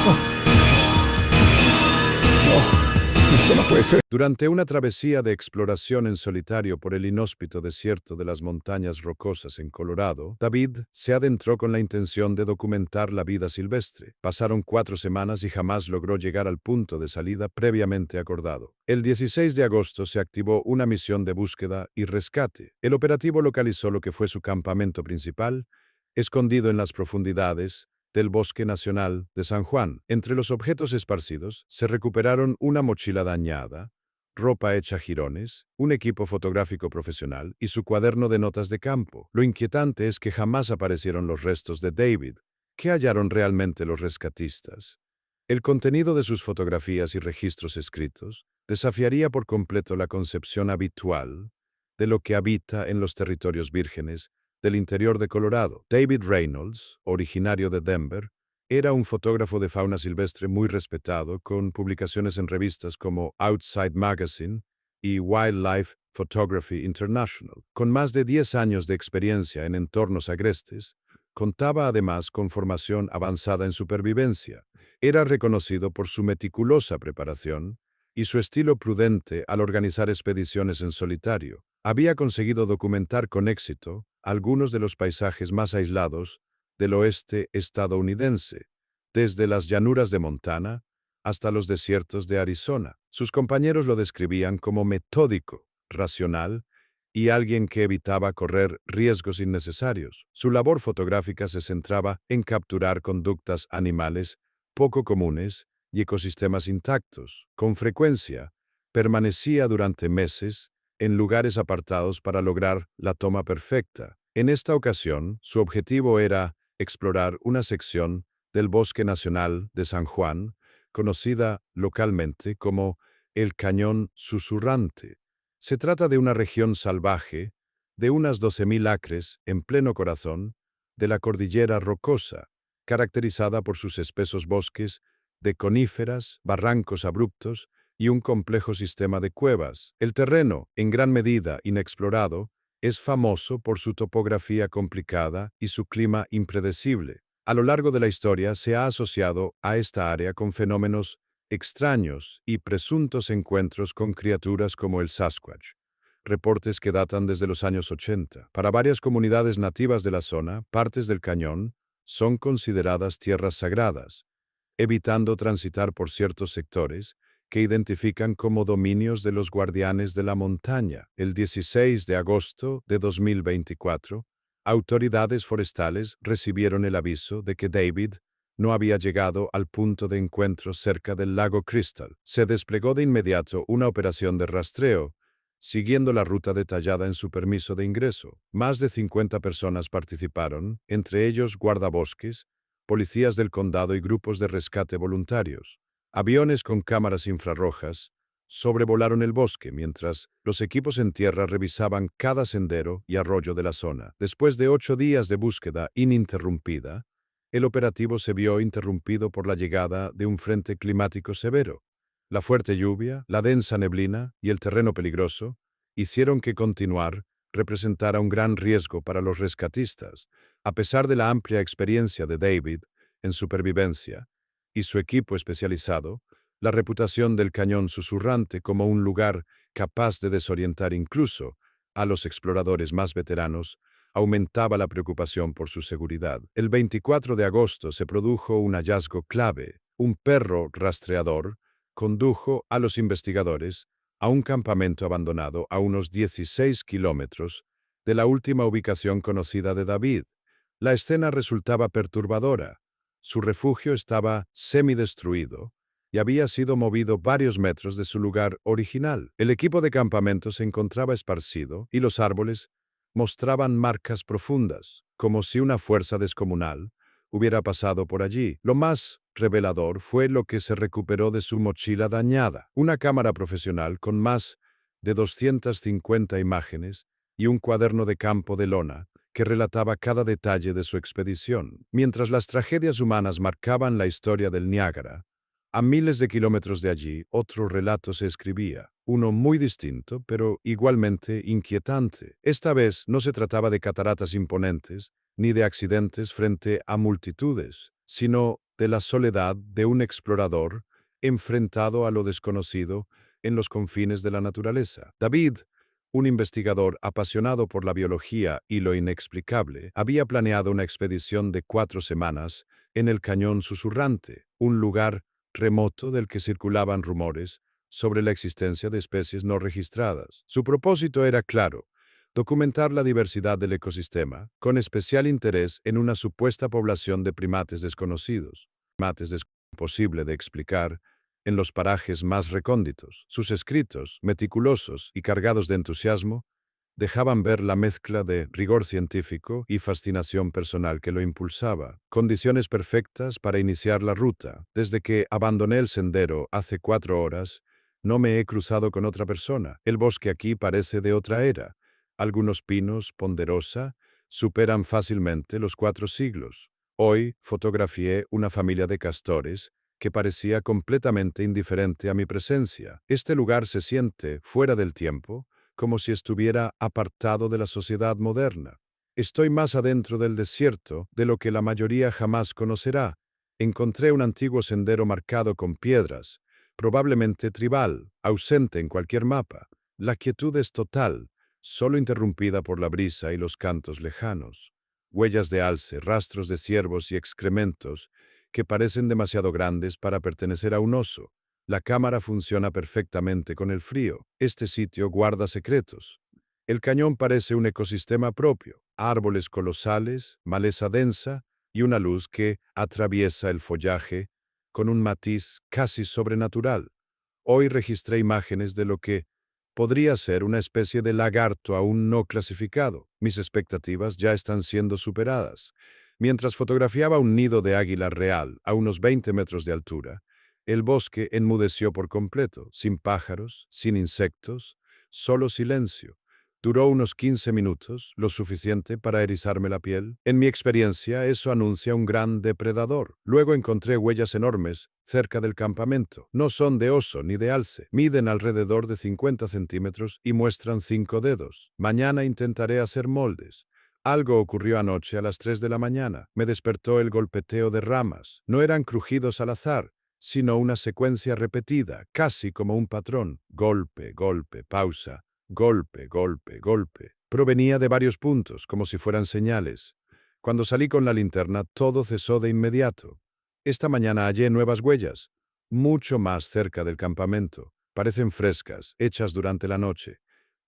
No, eso no puede ser. Durante una travesía de exploración en solitario por el inhóspito desierto de las montañas rocosas en Colorado, David se adentró con la intención de documentar la vida silvestre. Pasaron 4 semanas y jamás logró llegar al punto de salida previamente acordado. El 16 de agosto se activó una misión de búsqueda y rescate. El operativo localizó lo que fue su campamento principal, escondido en las profundidades del Bosque Nacional de San Juan. Entre los objetos esparcidos se recuperaron una mochila dañada, ropa hecha jirones, un equipo fotográfico profesional y su cuaderno de notas de campo. Lo inquietante es que jamás aparecieron los restos de David. ¿Qué hallaron realmente los rescatistas? El contenido de sus fotografías y registros escritos desafiaría por completo la concepción habitual de lo que habita en los territorios vírgenes del interior de Colorado. David Reynolds, originario de Denver, era un fotógrafo de fauna silvestre muy respetado, con publicaciones en revistas como Outside Magazine y Wildlife Photography International. Con más de 10 años de experiencia en entornos agrestes, contaba además con formación avanzada en supervivencia. Era reconocido por su meticulosa preparación y su estilo prudente al organizar expediciones en solitario. Había conseguido documentar con éxito algunos de los paisajes más aislados del oeste estadounidense, desde las llanuras de Montana hasta los desiertos de Arizona. Sus compañeros lo describían como metódico, racional y alguien que evitaba correr riesgos innecesarios. Su labor fotográfica se centraba en capturar conductas animales poco comunes y ecosistemas intactos. Con frecuencia, permanecía durante meses en lugares apartados para lograr la toma perfecta. En esta ocasión, su objetivo era explorar una sección del Bosque Nacional de San Juan, conocida localmente como el Cañón Susurrante. Se trata de una región salvaje de unas 12.000 acres en pleno corazón de la cordillera rocosa, caracterizada por sus espesos bosques de coníferas, barrancos abruptos y un complejo sistema de cuevas. El terreno, en gran medida inexplorado, es famoso por su topografía complicada y su clima impredecible. A lo largo de la historia se ha asociado a esta área con fenómenos extraños y presuntos encuentros con criaturas como el Sasquatch, reportes que datan desde los años 80. Para varias comunidades nativas de la zona, partes del cañón son consideradas tierras sagradas, evitando transitar por ciertos sectores que identifican como dominios de los guardianes de la montaña. El 16 de agosto de 2024, autoridades forestales recibieron el aviso de que David no había llegado al punto de encuentro cerca del lago Crystal. Se desplegó de inmediato una operación de rastreo, siguiendo la ruta detallada en su permiso de ingreso. Más de 50 personas participaron, entre ellos guardabosques, policías del condado y grupos de rescate voluntarios. Aviones con cámaras infrarrojas sobrevolaron el bosque mientras los equipos en tierra revisaban cada sendero y arroyo de la zona. Después de 8 días de búsqueda ininterrumpida, el operativo se vio interrumpido por la llegada de un frente climático severo. La fuerte lluvia, la densa neblina y el terreno peligroso hicieron que continuar representara un gran riesgo para los rescatistas. A pesar de la amplia experiencia de David en supervivencia y su equipo especializado, la reputación del Cañón Susurrante como un lugar capaz de desorientar incluso a los exploradores más veteranos aumentaba la preocupación por su seguridad. El 24 de agosto se produjo un hallazgo clave. Un perro rastreador condujo a los investigadores a un campamento abandonado a unos 16 kilómetros de la última ubicación conocida de David. La escena resultaba perturbadora. Su refugio estaba semidestruido y había sido movido varios metros de su lugar original. El equipo de campamento se encontraba esparcido y los árboles mostraban marcas profundas, como si una fuerza descomunal hubiera pasado por allí. Lo más revelador fue lo que se recuperó de su mochila dañada, una cámara profesional con más de 250 imágenes y un cuaderno de campo de lona que relataba cada detalle de su expedición. Mientras las tragedias humanas marcaban la historia del Niágara, a miles de kilómetros de allí otro relato se escribía, uno muy distinto, pero igualmente inquietante. Esta vez no se trataba de cataratas imponentes, ni de accidentes frente a multitudes, sino de la soledad de un explorador enfrentado a lo desconocido en los confines de la naturaleza. David, un investigador apasionado por la biología y lo inexplicable, había planeado una expedición de 4 semanas en el Cañón Susurrante, un lugar remoto del que circulaban rumores sobre la existencia de especies no registradas. Su propósito era claro: documentar la diversidad del ecosistema, con especial interés en una supuesta población de primates desconocidos, imposible de explicar, en los parajes más recónditos. Sus escritos, meticulosos y cargados de entusiasmo, dejaban ver la mezcla de rigor científico y fascinación personal que lo impulsaba. Condiciones perfectas para iniciar la ruta. Desde que abandoné el sendero hace 4 horas, no me he cruzado con otra persona. El bosque aquí parece de otra era. Algunos pinos, ponderosa, superan fácilmente los 4 siglos. Hoy fotografié una familia de castores que parecía completamente indiferente a mi presencia. Este lugar se siente fuera del tiempo, como si estuviera apartado de la sociedad moderna. Estoy más adentro del desierto de lo que la mayoría jamás conocerá. Encontré un antiguo sendero marcado con piedras, probablemente tribal, ausente en cualquier mapa. La quietud es total, solo interrumpida por la brisa y los cantos lejanos. Huellas de alce, rastros de ciervos y excrementos que parecen demasiado grandes para pertenecer a un oso. La cámara funciona perfectamente con el frío. Este sitio guarda secretos. El cañón parece un ecosistema propio: árboles colosales, maleza densa y una luz que atraviesa el follaje con un matiz casi sobrenatural. Hoy registré imágenes de lo que podría ser una especie de lagarto aún no clasificado. Mis expectativas ya están siendo superadas. Mientras fotografiaba un nido de águila real a unos 20 metros de altura, el bosque enmudeció por completo, sin pájaros, sin insectos, solo silencio. Duró unos 15 minutos, lo suficiente para erizarme la piel. En mi experiencia, eso anuncia un gran depredador. Luego encontré huellas enormes cerca del campamento. No son de oso ni de alce. Miden alrededor de 50 centímetros y muestran 5 dedos. Mañana intentaré hacer moldes. Algo ocurrió anoche a las 3 de la mañana. Me despertó el golpeteo de ramas. No eran crujidos al azar, sino una secuencia repetida, casi como un patrón. Golpe, golpe, pausa. Golpe, golpe, golpe. Provenía de varios puntos, como si fueran señales. Cuando salí con la linterna, todo cesó de inmediato. Esta mañana hallé nuevas huellas, mucho más cerca del campamento. Parecen frescas, hechas durante la noche.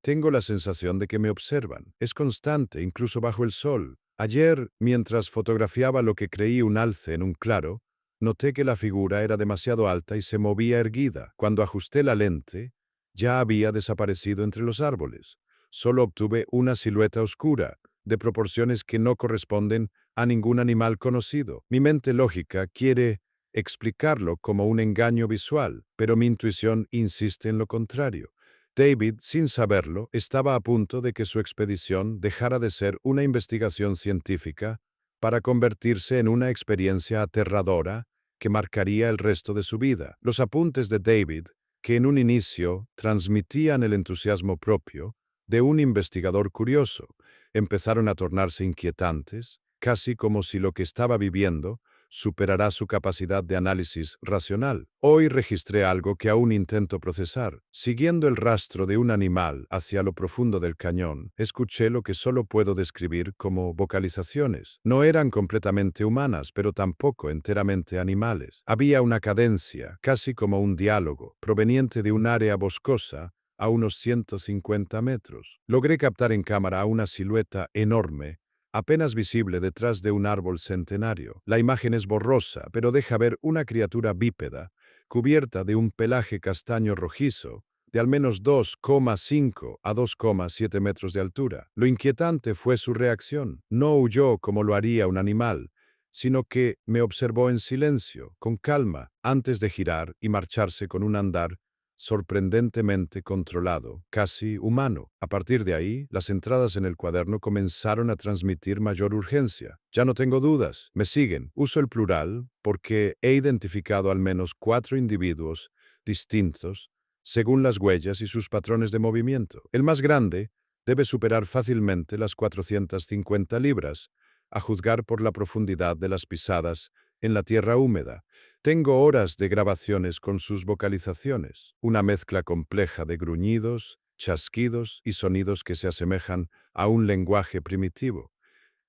Tengo la sensación de que me observan. Es constante, incluso bajo el sol. Ayer, mientras fotografiaba lo que creí un alce en un claro, noté que la figura era demasiado alta y se movía erguida. Cuando ajusté la lente, ya había desaparecido entre los árboles. Solo obtuve una silueta oscura, de proporciones que no corresponden a ningún animal conocido. Mi mente lógica quiere explicarlo como un engaño visual, pero mi intuición insiste en lo contrario. David, sin saberlo, estaba a punto de que su expedición dejara de ser una investigación científica para convertirse en una experiencia aterradora que marcaría el resto de su vida. Los apuntes de David, que en un inicio transmitían el entusiasmo propio de un investigador curioso, empezaron a tornarse inquietantes, casi como si lo que estaba viviendo superará su capacidad de análisis racional. Hoy registré algo que aún intento procesar. Siguiendo el rastro de un animal hacia lo profundo del cañón, escuché lo que solo puedo describir como vocalizaciones. No eran completamente humanas, pero tampoco enteramente animales. Había una cadencia, casi como un diálogo, proveniente de un área boscosa a unos 150 metros. Logré captar en cámara una silueta enorme, apenas visible detrás de un árbol centenario. La imagen es borrosa, pero deja ver una criatura bípeda, cubierta de un pelaje castaño rojizo, de al menos 2,5 a 2,7 metros de altura. Lo inquietante fue su reacción. No huyó como lo haría un animal, sino que me observó en silencio, con calma, antes de girar y marcharse con un andar sorprendentemente controlado, casi humano. A partir de ahí, las entradas en el cuaderno comenzaron a transmitir mayor urgencia. Ya no tengo dudas, me siguen. Uso el plural porque he identificado al menos 4 individuos distintos según las huellas y sus patrones de movimiento. El más grande debe superar fácilmente las 450 libras, a juzgar por la profundidad de las pisadas en la tierra húmeda. Tengo horas de grabaciones con sus vocalizaciones, una mezcla compleja de gruñidos, chasquidos y sonidos que se asemejan a un lenguaje primitivo.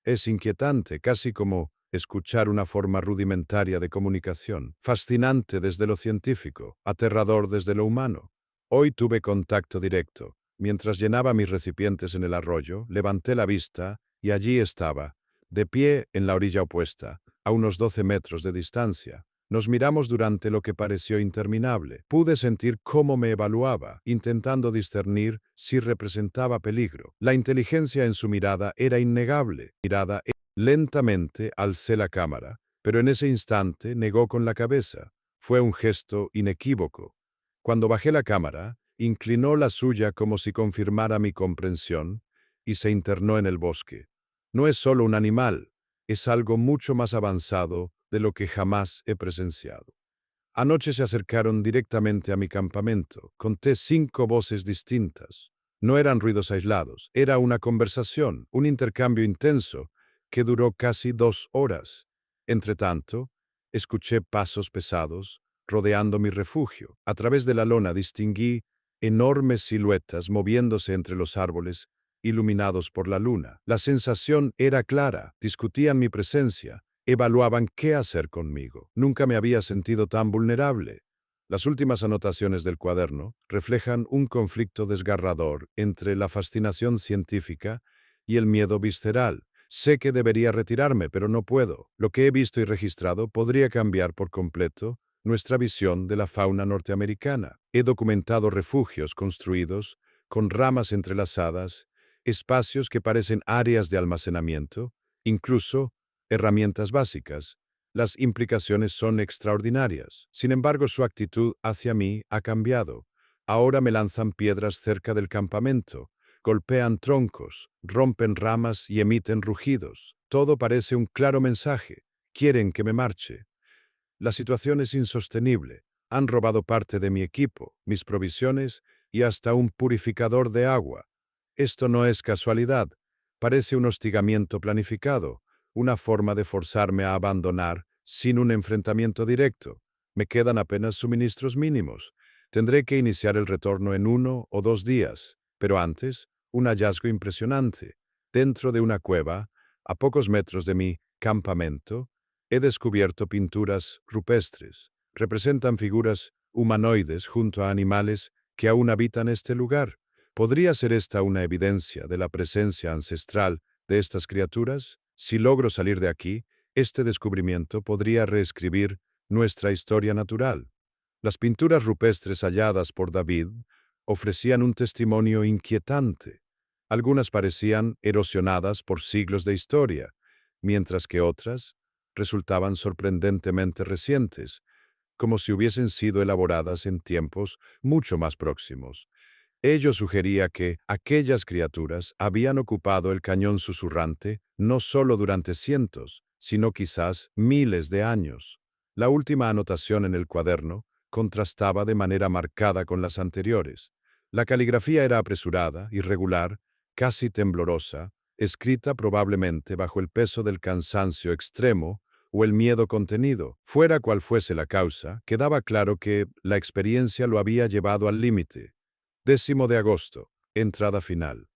Es inquietante, casi como escuchar una forma rudimentaria de comunicación, fascinante desde lo científico, aterrador desde lo humano. Hoy tuve contacto directo. Mientras llenaba mis recipientes en el arroyo, levanté la vista y allí estaba, de pie en la orilla opuesta, a unos 12 metros de distancia. Nos miramos durante lo que pareció interminable. Pude sentir cómo me evaluaba, intentando discernir si representaba peligro. La inteligencia en su mirada era innegable. Lentamente alcé la cámara, pero en ese instante negó con la cabeza. Fue un gesto inequívoco. Cuando bajé la cámara, inclinó la suya como si confirmara mi comprensión y se internó en el bosque. No es solo un animal, es algo mucho más avanzado de lo que jamás he presenciado. Anoche se acercaron directamente a mi campamento. Conté 5 voces distintas. No eran ruidos aislados, era una conversación, un intercambio intenso que duró casi 2 horas. Entretanto, escuché pasos pesados rodeando mi refugio. A través de la lona distinguí enormes siluetas moviéndose entre los árboles, iluminados por la luna. La sensación era clara, discutían mi presencia, evaluaban qué hacer conmigo. Nunca me había sentido tan vulnerable. Las últimas anotaciones del cuaderno reflejan un conflicto desgarrador entre la fascinación científica y el miedo visceral. Sé que debería retirarme, pero no puedo. Lo que he visto y registrado podría cambiar por completo nuestra visión de la fauna norteamericana. He documentado refugios construidos con ramas entrelazadas, espacios que parecen áreas de almacenamiento, incluso herramientas básicas. Las implicaciones son extraordinarias. Sin embargo, su actitud hacia mí ha cambiado. Ahora me lanzan piedras cerca del campamento, golpean troncos, rompen ramas y emiten rugidos. Todo parece un claro mensaje. Quieren que me marche. La situación es insostenible. Han robado parte de mi equipo, mis provisiones y hasta un purificador de agua. Esto no es casualidad. Parece un hostigamiento planificado, una forma de forzarme a abandonar sin un enfrentamiento directo. Me quedan apenas suministros mínimos. Tendré que iniciar el retorno en 1 o 2 días. Pero antes, un hallazgo impresionante. Dentro de una cueva, a pocos metros de mi campamento, he descubierto pinturas rupestres. Representan figuras humanoides junto a animales que aún habitan este lugar. ¿Podría ser esta una evidencia de la presencia ancestral de estas criaturas? Si logro salir de aquí, este descubrimiento podría reescribir nuestra historia natural. Las pinturas rupestres halladas por David ofrecían un testimonio inquietante. Algunas parecían erosionadas por siglos de historia, mientras que otras resultaban sorprendentemente recientes, como si hubiesen sido elaboradas en tiempos mucho más próximos. Ello sugería que aquellas criaturas habían ocupado el cañón susurrante no solo durante cientos, sino quizás miles de años. La última anotación en el cuaderno contrastaba de manera marcada con las anteriores. La caligrafía era apresurada, irregular, casi temblorosa, escrita probablemente bajo el peso del cansancio extremo o el miedo contenido. Fuera cual fuese la causa, quedaba claro que la experiencia lo había llevado al límite. 10 de agosto, entrada final.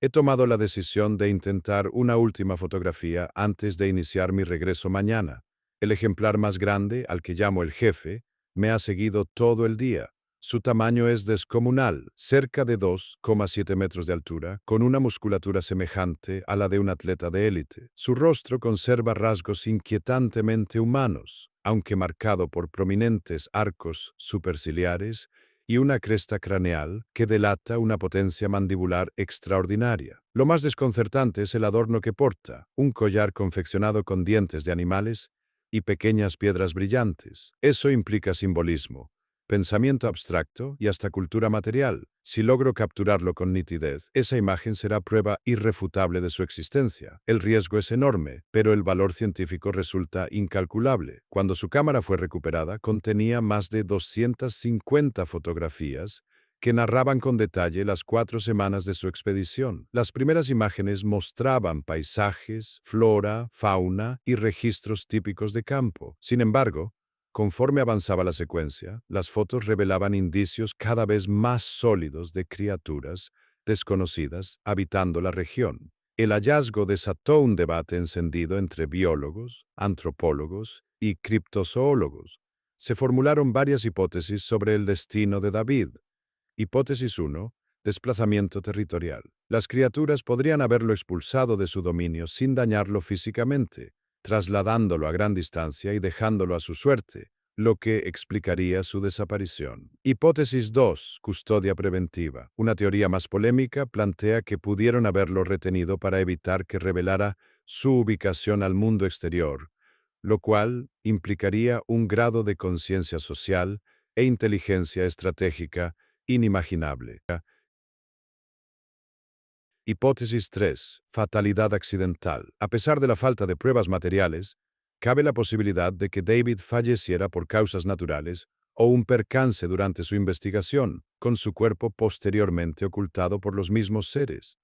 He tomado la decisión de intentar una última fotografía antes de iniciar mi regreso mañana. El ejemplar más grande, al que llamo el jefe, me ha seguido todo el día. Su tamaño es descomunal, cerca de 2,7 metros de altura, con una musculatura semejante a la de un atleta de élite. Su rostro conserva rasgos inquietantemente humanos, aunque marcado por prominentes arcos superciliares y una cresta craneal que delata una potencia mandibular extraordinaria. Lo más desconcertante es el adorno que porta, un collar confeccionado con dientes de animales y pequeñas piedras brillantes. Eso implica simbolismo, pensamiento abstracto y hasta cultura material. Si logro capturarlo con nitidez, esa imagen será prueba irrefutable de su existencia. El riesgo es enorme, pero el valor científico resulta incalculable. Cuando su cámara fue recuperada, contenía más de 250 fotografías que narraban con detalle las 4 semanas de su expedición. Las primeras imágenes mostraban paisajes, flora, fauna y registros típicos de campo. Sin embargo, conforme avanzaba la secuencia, las fotos revelaban indicios cada vez más sólidos de criaturas desconocidas habitando la región. El hallazgo desató un debate encendido entre biólogos, antropólogos y criptozoólogos. Se formularon varias hipótesis sobre el destino de David. Hipótesis 1. Desplazamiento territorial. Las criaturas podrían haberlo expulsado de su dominio sin dañarlo físicamente, trasladándolo a gran distancia y dejándolo a su suerte, lo que explicaría su desaparición. Hipótesis 2. Custodia preventiva. Una teoría más polémica plantea que pudieron haberlo retenido para evitar que revelara su ubicación al mundo exterior, lo cual implicaría un grado de conciencia social e inteligencia estratégica inimaginable. Hipótesis 3. Fatalidad accidental. A pesar de la falta de pruebas materiales, cabe la posibilidad de que David falleciera por causas naturales o un percance durante su investigación, con su cuerpo posteriormente ocultado por los mismos seres.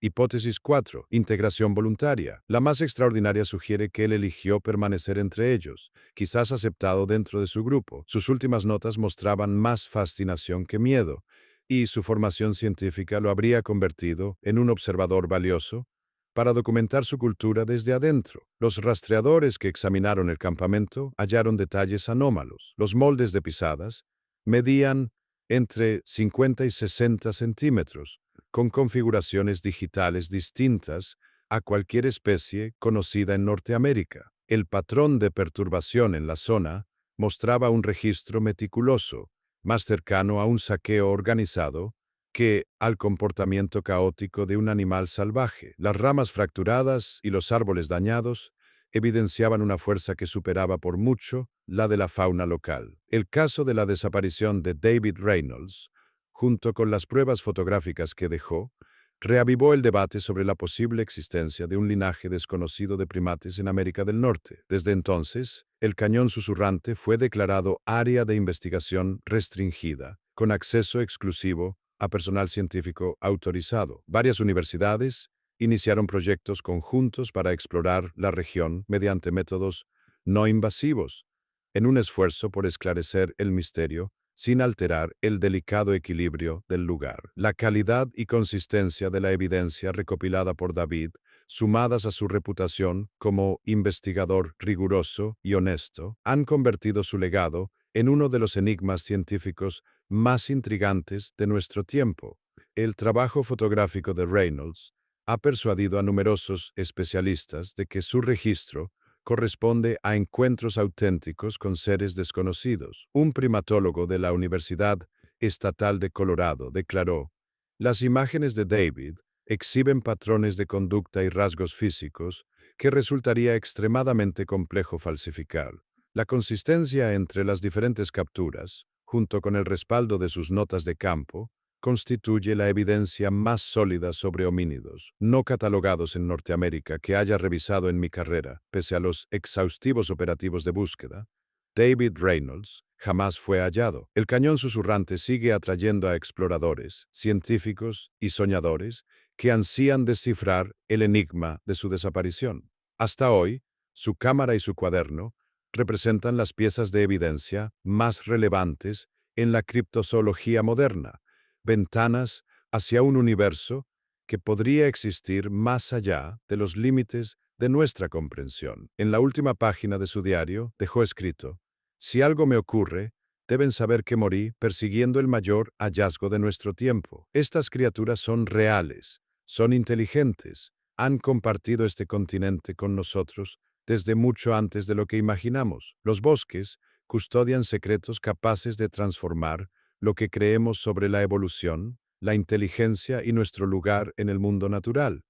Hipótesis 4. Integración voluntaria. La más extraordinaria sugiere que él eligió permanecer entre ellos, quizás aceptado dentro de su grupo. Sus últimas notas mostraban más fascinación que miedo, y su formación científica lo habría convertido en un observador valioso para documentar su cultura desde adentro. Los rastreadores que examinaron el campamento hallaron detalles anómalos. Los moldes de pisadas medían entre 50 y 60 centímetros, con configuraciones digitales distintas a cualquier especie conocida en Norteamérica. El patrón de perturbación en la zona mostraba un registro meticuloso, más cercano a un saqueo organizado que al comportamiento caótico de un animal salvaje. Las ramas fracturadas y los árboles dañados evidenciaban una fuerza que superaba por mucho la de la fauna local. El caso de la desaparición de David Reynolds, junto con las pruebas fotográficas que dejó, reavivó el debate sobre la posible existencia de un linaje desconocido de primates en América del Norte. Desde entonces, el Cañón Susurrante fue declarado área de investigación restringida, con acceso exclusivo a personal científico autorizado. Varias universidades iniciaron proyectos conjuntos para explorar la región mediante métodos no invasivos, en un esfuerzo por esclarecer el misterio sin alterar el delicado equilibrio del lugar. La calidad y consistencia de la evidencia recopilada por David, sumadas a su reputación como investigador riguroso y honesto, han convertido su legado en uno de los enigmas científicos más intrigantes de nuestro tiempo. El trabajo fotográfico de Reynolds ha persuadido a numerosos especialistas de que su registro corresponde a encuentros auténticos con seres desconocidos. Un primatólogo de la Universidad Estatal de Colorado declaró: "Las imágenes de David exhiben patrones de conducta y rasgos físicos que resultaría extremadamente complejo falsificar. La consistencia entre las diferentes capturas, junto con el respaldo de sus notas de campo, constituye la evidencia más sólida sobre homínidos no catalogados en Norteamérica que haya revisado en mi carrera. Pese a los exhaustivos operativos de búsqueda, David Reynolds jamás fue hallado. El Cañón Susurrante sigue atrayendo a exploradores, científicos y soñadores que ansían descifrar el enigma de su desaparición. Hasta hoy, su cámara y su cuaderno representan las piezas de evidencia más relevantes en la criptozoología moderna, ventanas hacia un universo que podría existir más allá de los límites de nuestra comprensión. En la última página de su diario dejó escrito: "Si algo me ocurre, deben saber que morí persiguiendo el mayor hallazgo de nuestro tiempo. Estas criaturas son reales, son inteligentes, han compartido este continente con nosotros desde mucho antes de lo que imaginamos. Los bosques custodian secretos capaces de transformar lo que creemos sobre la evolución, la inteligencia y nuestro lugar en el mundo natural.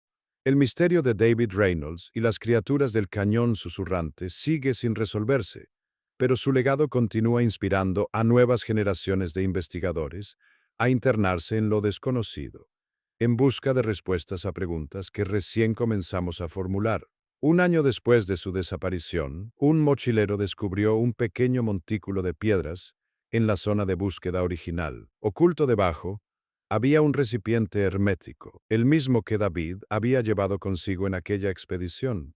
El misterio de David Reynolds y las criaturas del Cañón Susurrante sigue sin resolverse, pero su legado continúa inspirando a nuevas generaciones de investigadores a internarse en lo desconocido, en busca de respuestas a preguntas que recién comenzamos a formular. Un año después de su desaparición, un mochilero descubrió un pequeño montículo de piedras en la zona de búsqueda original. Oculto debajo, había un recipiente hermético, el mismo que David había llevado consigo en aquella expedición.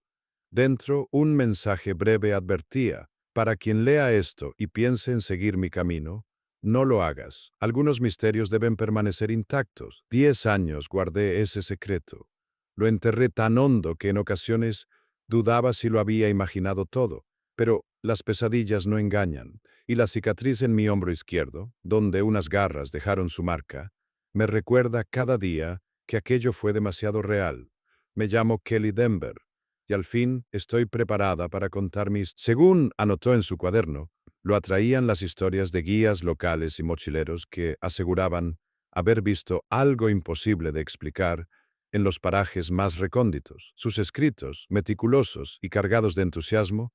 Dentro, un mensaje breve advertía: para quien lea esto y piense en seguir mi camino, no lo hagas. Algunos misterios deben permanecer intactos. 10 años guardé ese secreto. Lo enterré tan hondo que en ocasiones dudaba si lo había imaginado todo. Pero las pesadillas no engañan, y la cicatriz en mi hombro izquierdo, donde unas garras dejaron su marca, me recuerda cada día que aquello fue demasiado real. Me llamo Kelly Denver, y al fin estoy preparada para contar mis... Según anotó en su cuaderno, lo atraían las historias de guías locales y mochileros que aseguraban haber visto algo imposible de explicar en los parajes más recónditos. Sus escritos, meticulosos y cargados de entusiasmo,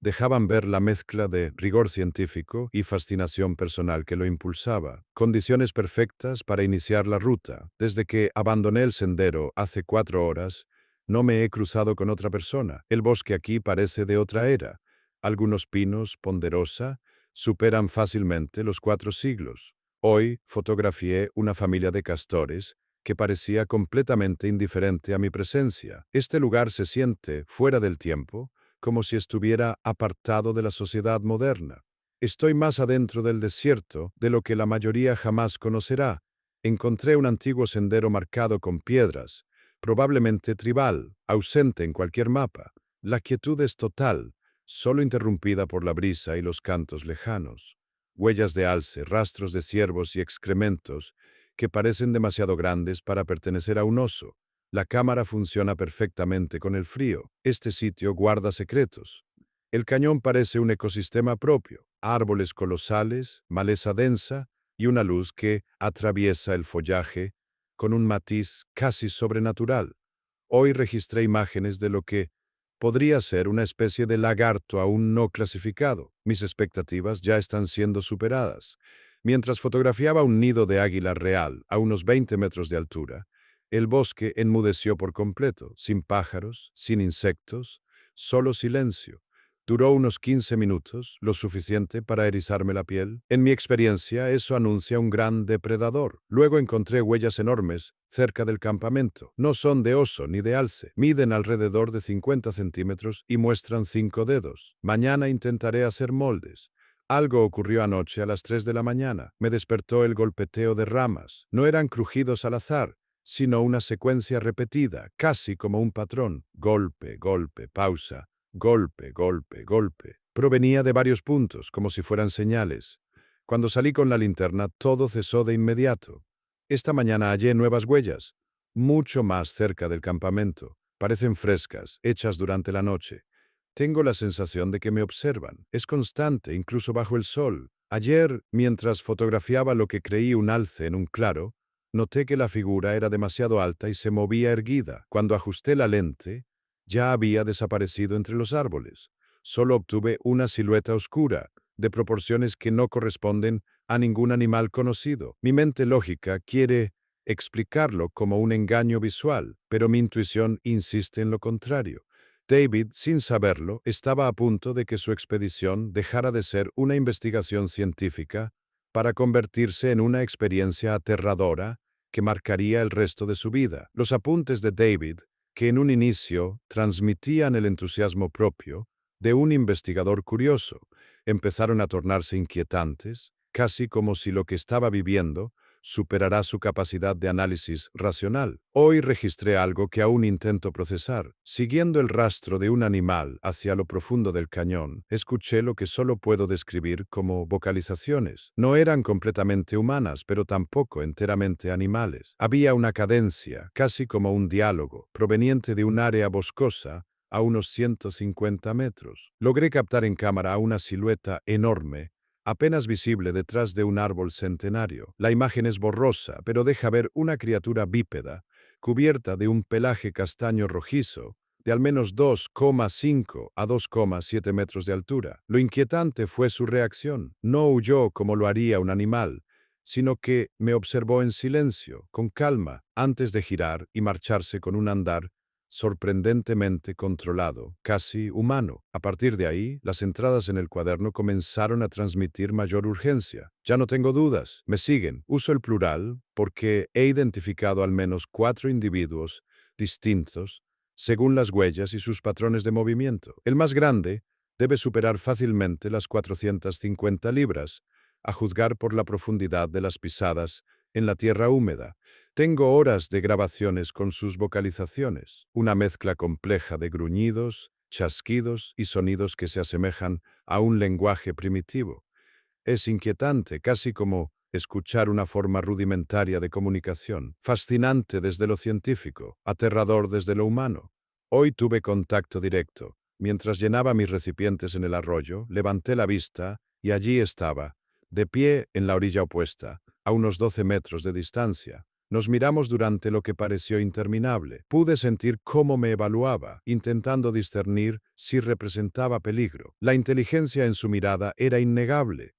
dejaban ver la mezcla de rigor científico y fascinación personal que lo impulsaba. Condiciones perfectas para iniciar la ruta. Desde que abandoné el sendero hace 4 horas, no me he cruzado con otra persona. El bosque aquí parece de otra era. Algunos pinos, ponderosa, superan fácilmente los 4 siglos. Hoy fotografié una familia de castores que parecía completamente indiferente a mi presencia. Este lugar se siente fuera del tiempo, como si estuviera apartado de la sociedad moderna. Estoy más adentro del desierto de lo que la mayoría jamás conocerá. Encontré un antiguo sendero marcado con piedras, probablemente tribal, ausente en cualquier mapa. La quietud es total, solo interrumpida por la brisa y los cantos lejanos. Huellas de alce, rastros de ciervos y excrementos que parecen demasiado grandes para pertenecer a un oso. La cámara funciona perfectamente con el frío. Este sitio guarda secretos. El cañón parece un ecosistema propio, árboles colosales, maleza densa y una luz que atraviesa el follaje con un matiz casi sobrenatural. Hoy registré imágenes de lo que podría ser una especie de lagarto aún no clasificado. Mis expectativas ya están siendo superadas. Mientras fotografiaba un nido de águila real a unos 20 metros de altura, el bosque enmudeció por completo, sin pájaros, sin insectos, solo silencio. Duró unos 15 minutos, lo suficiente para erizarme la piel. En mi experiencia, eso anuncia un gran depredador. Luego encontré huellas enormes cerca del campamento. No son de oso ni de alce. Miden alrededor de 50 centímetros y muestran 5 dedos. Mañana intentaré hacer moldes. Algo ocurrió anoche a las 3 de la mañana. Me despertó el golpeteo de ramas. No eran crujidos al azar, sino una secuencia repetida, casi como un patrón. Golpe, golpe, pausa. Golpe, golpe, golpe. Provenía de varios puntos, como si fueran señales. Cuando salí con la linterna, todo cesó de inmediato. Esta mañana hallé nuevas huellas, mucho más cerca del campamento. Parecen frescas, hechas durante la noche. Tengo la sensación de que me observan. Es constante, incluso bajo el sol. Ayer, mientras fotografiaba lo que creí un alce en un claro, noté que la figura era demasiado alta y se movía erguida. Cuando ajusté la lente, ya había desaparecido entre los árboles. Solo obtuve una silueta oscura, de proporciones que no corresponden a ningún animal conocido. Mi mente lógica quiere explicarlo como un engaño visual, pero mi intuición insiste en lo contrario. David, sin saberlo, estaba a punto de que su expedición dejara de ser una investigación científica para convertirse en una experiencia aterradora que marcaría el resto de su vida. Los apuntes de David, que en un inicio transmitían el entusiasmo propio de un investigador curioso, empezaron a tornarse inquietantes, casi como si lo que estaba viviendo superará su capacidad de análisis racional. Hoy registré algo que aún intento procesar. Siguiendo el rastro de un animal hacia lo profundo del cañón, escuché lo que solo puedo describir como vocalizaciones. No eran completamente humanas, pero tampoco enteramente animales. Había una cadencia, casi como un diálogo, proveniente de un área boscosa a unos 150 metros. Logré captar en cámara una silueta enorme, apenas visible detrás de un árbol centenario. La imagen es borrosa, pero deja ver una criatura bípeda, cubierta de un pelaje castaño rojizo, de al menos 2,5 a 2,7 metros de altura. Lo inquietante fue su reacción. No huyó como lo haría un animal, sino que me observó en silencio, con calma, antes de girar y marcharse con un andar sorprendentemente controlado, casi humano. A partir de ahí, las entradas en el cuaderno comenzaron a transmitir mayor urgencia. Ya no tengo dudas. Me siguen. Uso el plural porque he identificado al menos 4 individuos distintos según las huellas y sus patrones de movimiento. El más grande debe superar fácilmente las 450 libras, a juzgar por la profundidad de las pisadas en la tierra húmeda. Tengo horas de grabaciones con sus vocalizaciones, una mezcla compleja de gruñidos, chasquidos y sonidos que se asemejan a un lenguaje primitivo. Es inquietante, casi como escuchar una forma rudimentaria de comunicación, fascinante desde lo científico, aterrador desde lo humano. Hoy tuve contacto directo. Mientras llenaba mis recipientes en el arroyo, levanté la vista y allí estaba, de pie en la orilla opuesta, a unos 12 metros de distancia. Nos miramos durante lo que pareció interminable. Pude sentir cómo me evaluaba, intentando discernir si representaba peligro. La inteligencia en su mirada era innegable.